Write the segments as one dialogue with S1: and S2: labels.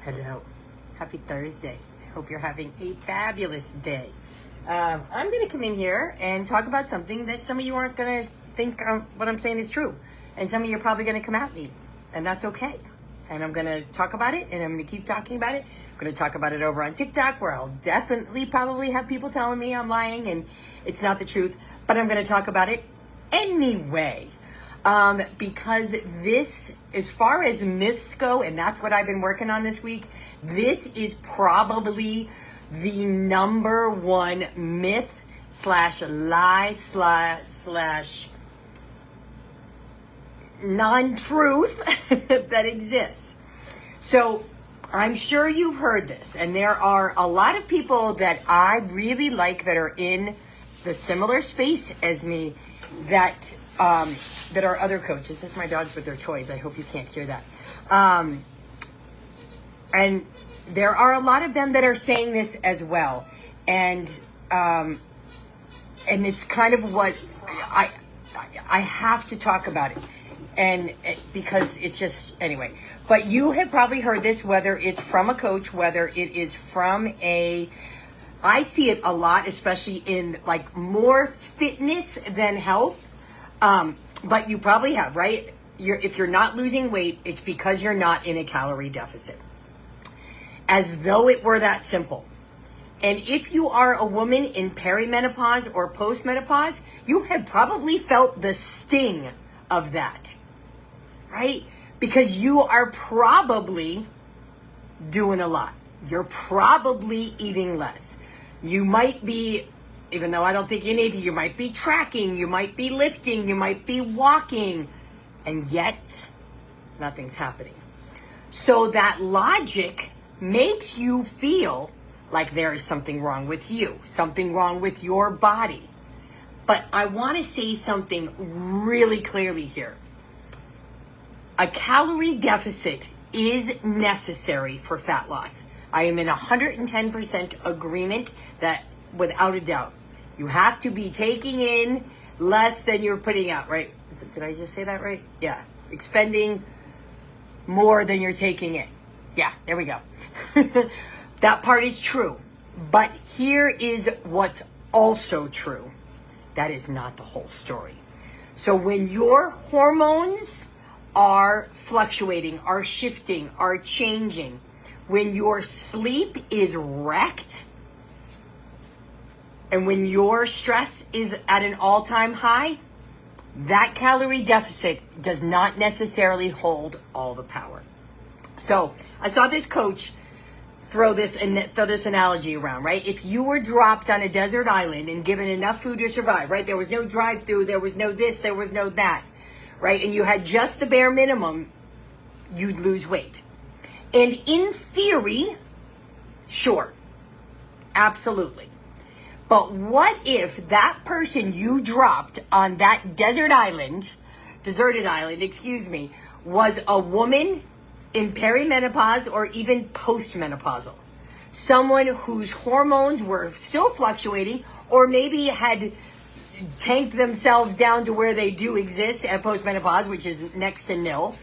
S1: Hello. Happy Thursday. I hope you're having a fabulous day. I'm going to come in here and talk about something that some of you aren't going to think what I'm saying is true. And some of you are probably going to come at me. And that's okay. And I'm going to talk about it, and I'm going to keep talking about it. I'm going to talk about it over on TikTok, where I'll definitely probably have people telling me I'm lying and it's not the truth. But I'm going to talk about it anyway. Because this, as far as myths go, and that's what I've been working on this week, this is probably the number one myth slash lie slash non-truth that exists. So I'm sure you've heard this, and there are a lot of people that I really like that are in the similar space as me that are other coaches. This is my dogs with their toys. I hope you can't hear that. And there are a lot of them that are saying this as well. And it's kind of what I have to talk about it. And because it's just, anyway. But you have probably heard this, whether it's from a coach, whether it is from I see it a lot, especially in like more fitness than health. But you probably have, right? If you're not losing weight, it's because you're not in a calorie deficit. As though it were that simple. And if you are a woman in perimenopause or postmenopause, you have probably felt the sting of that, right? Because you are probably doing a lot. You're probably eating less. You might be, even though I don't think you need to, you might be tracking, you might be lifting, you might be walking, and yet nothing's happening. So that logic makes you feel like there is something wrong with you, something wrong with your body. But I want to say something really clearly here. A calorie deficit is necessary for fat loss. I am in 110% agreement that, without a doubt, you have to be taking in less than you're putting out, right? Did I just say that right? Yeah. Expending more than you're taking in. Yeah, there we go. That part is true. But here is what's also true. That is not the whole story. So when your hormones are fluctuating, are shifting, are changing, when your sleep is wrecked, and when your stress is at an all-time high, that calorie deficit does not necessarily hold all the power. So I saw this coach throw this analogy around, right? If you were dropped on a desert island and given enough food to survive, right? There was no drive-through, there was no this, there was no that, right? And you had just the bare minimum, you'd lose weight. And in theory, sure, absolutely. But what if that person you dropped on that deserted island, was a woman in perimenopause or even postmenopausal? Someone whose hormones were still fluctuating, or maybe had tanked themselves down to where they do exist at postmenopause, which is next to nil.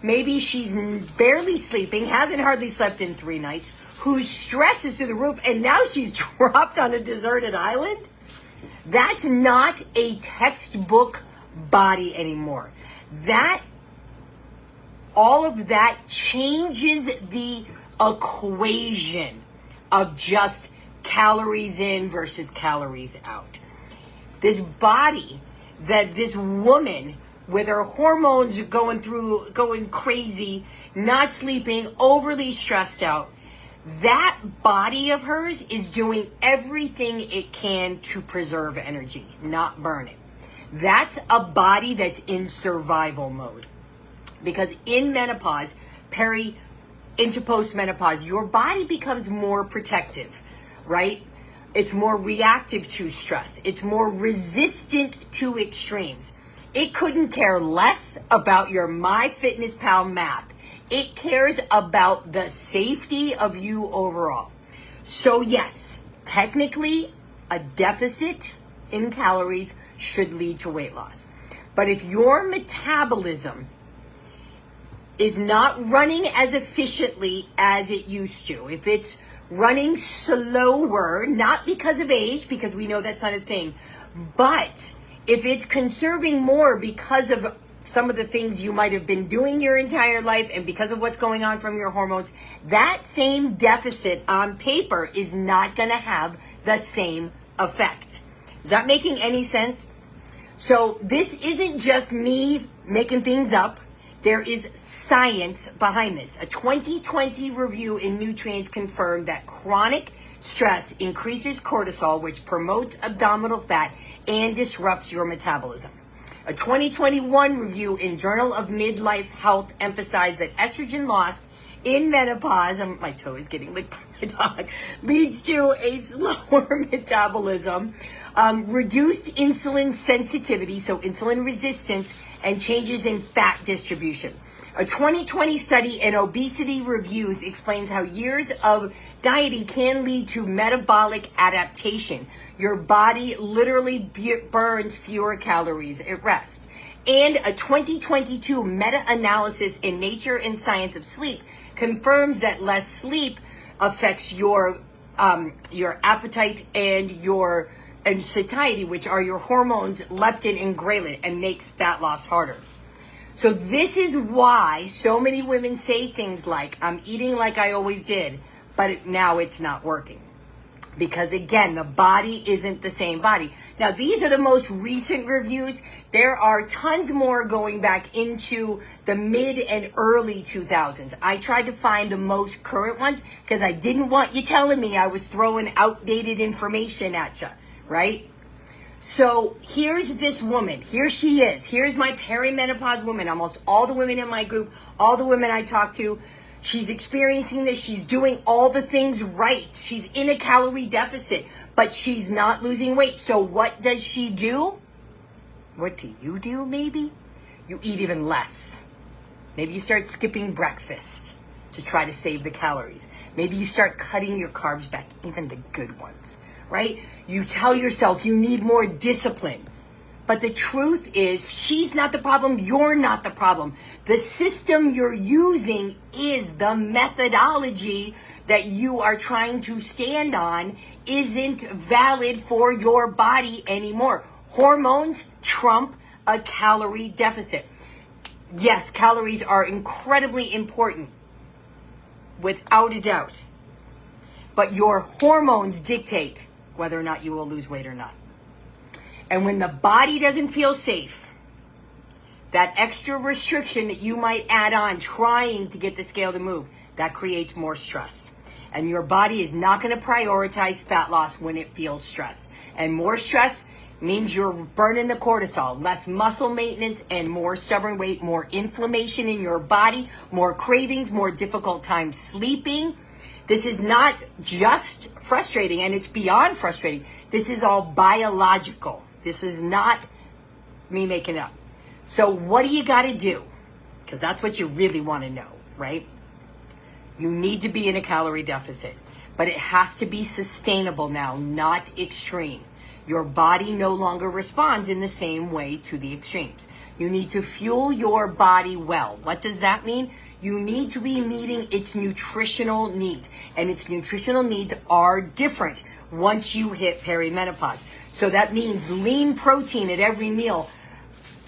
S1: Maybe she's barely sleeping, hasn't hardly slept in 3 nights, whose stress is through the roof, and now she's dropped on a deserted island. That's not a textbook body anymore. All of that changes the equation of just calories in versus calories out. This body that this woman with her hormones going crazy, not sleeping, overly stressed out, that body of hers is doing everything it can to preserve energy, not burn it. That's a body that's in survival mode. Because in menopause, into postmenopause, your body becomes more protective, right? It's more reactive to stress. It's more resistant to extremes. It couldn't care less about your MyFitnessPal math. It cares about the safety of you overall. So yes, technically, a deficit in calories should lead to weight loss. But if your metabolism is not running as efficiently as it used to, if it's running slower, not because of age, because we know that's not a thing, but if it's conserving more because of some of the things you might have been doing your entire life and because of what's going on from your hormones, that same deficit on paper is not going to have the same effect. Is that making any sense? So this isn't just me making things up. There is science behind this. A 2020 review in Nutrients confirmed that chronic stress increases cortisol, which promotes abdominal fat and disrupts your metabolism. A 2021 review in Journal of Midlife Health emphasized that estrogen loss in menopause, my toe is getting licked by my dog, leads to a slower metabolism, reduced insulin sensitivity, so insulin resistance, and changes in fat distribution. A 2020 study in Obesity Reviews explains how years of dieting can lead to metabolic adaptation. Your body literally burns fewer calories at rest. And a 2022 meta-analysis in Nature and Science of Sleep confirms that less sleep affects your appetite and satiety, which are your hormones, leptin and ghrelin, and makes fat loss harder. So this is why so many women say things like, I'm eating like I always did, but now it's not working. Because again, the body isn't the same body. Now, these are the most recent reviews. There are tons more going back into the mid and early 2000s. I tried to find the most current ones because I didn't want you telling me I was throwing outdated information at you, right? So here's this woman. Here she is. Here's my perimenopause woman. Almost all the women in my group, all the women I talk to, she's experiencing this. She's doing all the things right. She's in a calorie deficit, but she's not losing weight. So what does she do? What do you do, maybe? You eat even less. Maybe you start skipping breakfast to try to save the calories. Maybe you start cutting your carbs back, even the good ones, right? You tell yourself you need more discipline. But the truth is, she's not the problem, you're not the problem. The system you're using is the methodology that you are trying to stand on isn't valid for your body anymore. Hormones trump a calorie deficit. Yes, calories are incredibly important, without a doubt. But your hormones dictate whether or not you will lose weight or not. And when the body doesn't feel safe, that extra restriction that you might add on trying to get the scale to move, that creates more stress. And your body is not going to prioritize fat loss when it feels stressed. And more stress means you're burning the cortisol, less muscle maintenance, and more stubborn weight, more inflammation in your body, more cravings, more difficult time sleeping. This is not just frustrating, and it's beyond frustrating. This is all biological. This is not me making up. So what do you got to do? Because that's what you really want to know, right? You need to be in a calorie deficit, but it has to be sustainable now, not extreme. Your body no longer responds in the same way to the extremes. You need to fuel your body well. What does that mean? You need to be meeting its nutritional needs. And its nutritional needs are different once you hit perimenopause. So that means lean protein at every meal,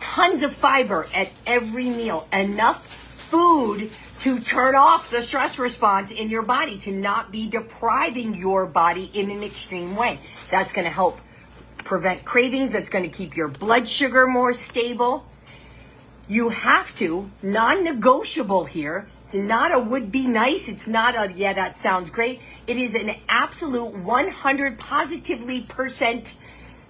S1: tons of fiber at every meal, enough food to turn off the stress response in your body, to not be depriving your body in an extreme way. That's going to help prevent cravings. That's going to keep your blood sugar more stable. You have to, non-negotiable here, it's not a would be nice, it's not a, yeah, that sounds great. It is an absolute 100 positively %.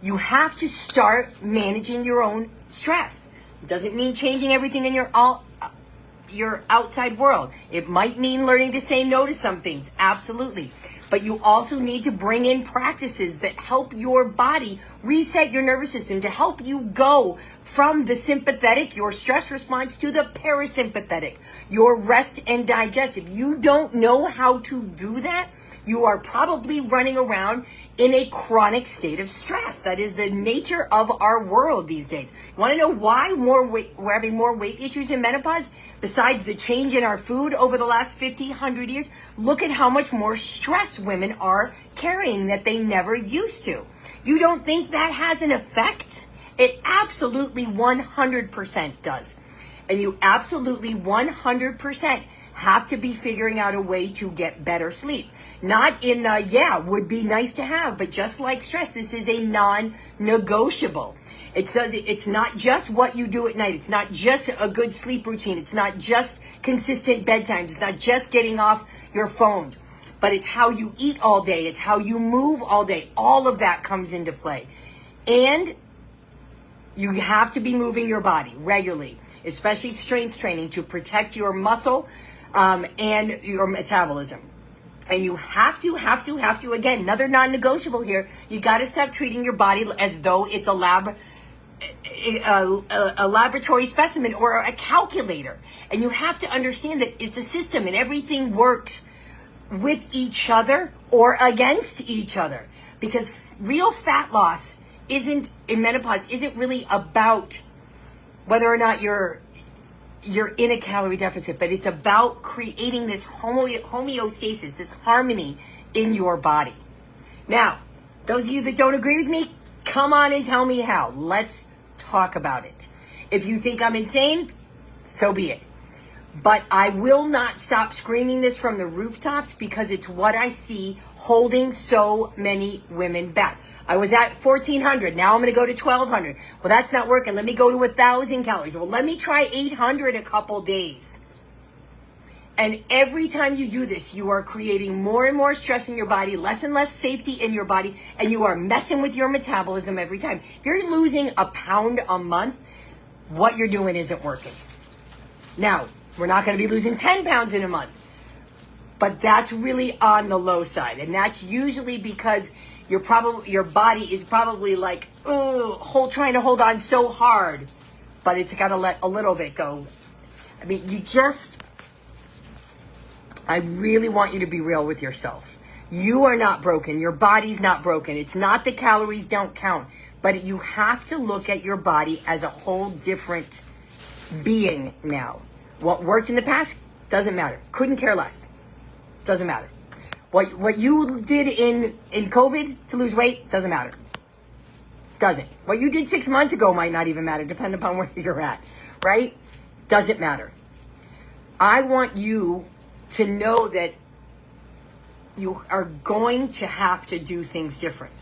S1: You have to start managing your own stress. It doesn't mean changing everything in your outside world. It might mean learning to say no to some things, absolutely. but you also need to bring in practices that help your body reset your nervous system, to help you go from the sympathetic, your stress response, to the parasympathetic, your rest and digest. If you don't know how to do that, you are probably running around in a chronic state of stress. That is the nature of our world these days. You want to know why we're having more weight issues in menopause? Besides the change in our food over the last 50, 100 years, look at how much more stress women are carrying that they never used to. You don't think that has an effect? It absolutely 100% does. And you absolutely 100% have to be figuring out a way to get better sleep. Not in the, would be nice to have, but just like stress, this is a non-negotiable. It's not just what you do at night. It's not just a good sleep routine. It's not just consistent bedtimes. It's not just getting off your phones, but it's how you eat all day. It's how you move all day. All of that comes into play. And you have to be moving your body regularly, especially strength training, to protect your muscle and your metabolism. And you have to, again, another non-negotiable here, you got to stop treating your body as though it's a laboratory specimen or a calculator. And you have to understand that it's a system and everything works with each other or against each other. Because real fat loss in menopause isn't really about whether or not you're in a calorie deficit, but it's about creating this homeostasis, this harmony in your body. Now, those of you that don't agree with me, come on and tell me how. Let's talk about it. If you think I'm insane, so be it. But I will not stop screaming this from the rooftops because it's what I see holding so many women back. I was at 1,400. Now I'm going to go to 1,200. Well, that's not working. Let me go to 1,000 calories. Well, let me try 800 a couple days. And every time you do this, you are creating more and more stress in your body, less and less safety in your body, and you are messing with your metabolism every time. If you're losing a pound a month, what you're doing isn't working. Now, we're not going to be losing 10 pounds in a month, but that's really on the low side. And that's usually because your body is probably like, trying to hold on so hard, but it's got to let a little bit go. I mean, I really want you to be real with yourself. You are not broken. Your body's not broken. It's not that calories don't count, but you have to look at your body as a whole different being now. What worked in the past doesn't matter. Couldn't care less. Doesn't matter. What you did in COVID to lose weight doesn't matter. Doesn't. What you did 6 months ago might not even matter, depending upon where you're at, right? Doesn't matter. I want you to know that you are going to have to do things different.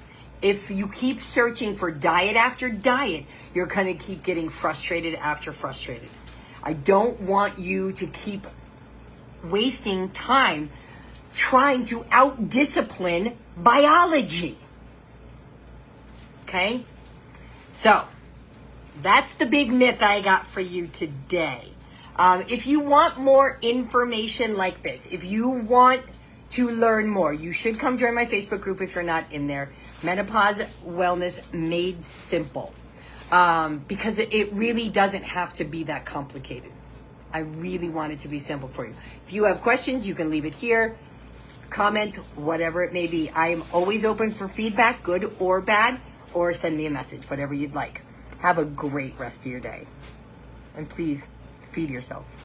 S1: If you keep searching for diet after diet, you're going to keep getting frustrated after frustrated. I don't want you to keep wasting time trying to out-discipline biology. Okay? So, that's the big myth I got for you today. If you want more information like this, if you want to learn more, you should come join my Facebook group if you're not in there. Menopause Wellness Made Simple. Because it really doesn't have to be that complicated. I really want it to be simple for you. If you have questions, you can leave it here, comment, whatever it may be. I am always open for feedback, good or bad, or send me a message, whatever you'd like. Have a great rest of your day. And please feed yourself.